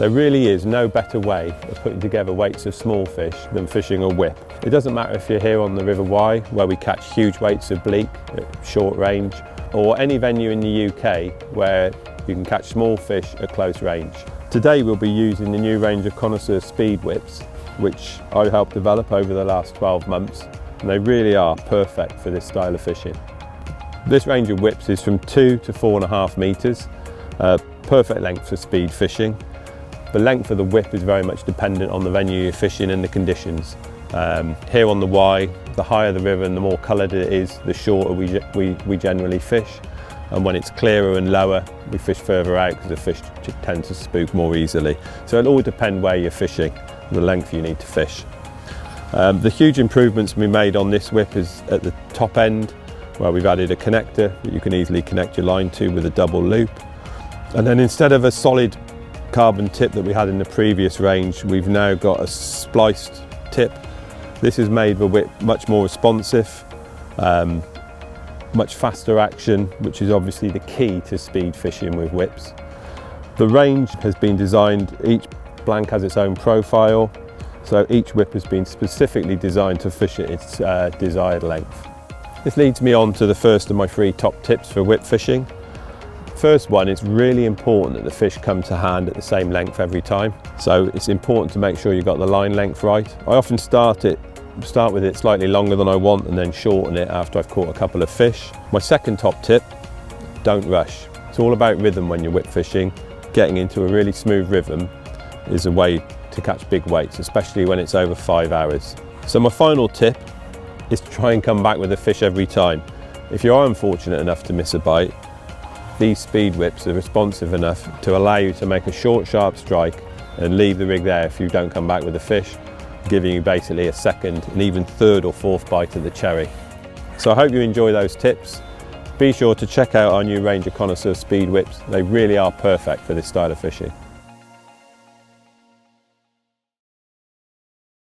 There really is no better way of putting together weights of small fish than fishing a whip. It doesn't matter if you're here on the River Wye, where we catch huge weights of bleak at short range, or any venue in the UK where you can catch small fish at close range. Today we'll be using the new range of CONNOISSEUR Speed Whips, which I helped develop over the last 12 months, and they really are perfect for this style of fishing. This range of whips is from 2 to 4.5 metres, perfect length for speed fishing. The length of the whip is very much dependent on the venue you're fishing and the conditions. Here on the Wye, the higher the river and the more coloured it is, the shorter we generally fish. And when it's clearer and lower, we fish further out because the fish tend to spook more easily. So it'll all depend where you're fishing, the length you need to fish. The huge improvements we made on this whip is at the top end, where we've added a connector that you can easily connect your line to with a double loop. And then instead of a solid carbon tip that we had in the previous range, we've now got a spliced tip. This has made the whip much more responsive, much faster action, which is obviously the key to speed fishing with whips. The range has been designed, each blank has its own profile, so each whip has been specifically designed to fish at its desired length. This leads me on to the first of my 3 top tips for whip fishing. First one, it's really important that the fish come to hand at the same length every time. So it's important to make sure you've got the line length right. I often start with it slightly longer than I want and then shorten it after I've caught a couple of fish. My second top tip, don't rush. It's all about rhythm when you're whip fishing. Getting into a really smooth rhythm is a way to catch big weights, especially when it's over 5 hours. So my final tip is to try and come back with a fish every time. If you are unfortunate enough to miss a bite, these speed whips are responsive enough to allow you to make a short, sharp strike and leave the rig there if you don't come back with a fish, giving you basically a second and even third or fourth bite of the cherry. So I hope you enjoy those tips. Be sure to check out our new range of CONNOISSEUR Speed Whips. They really are perfect for this style of fishing.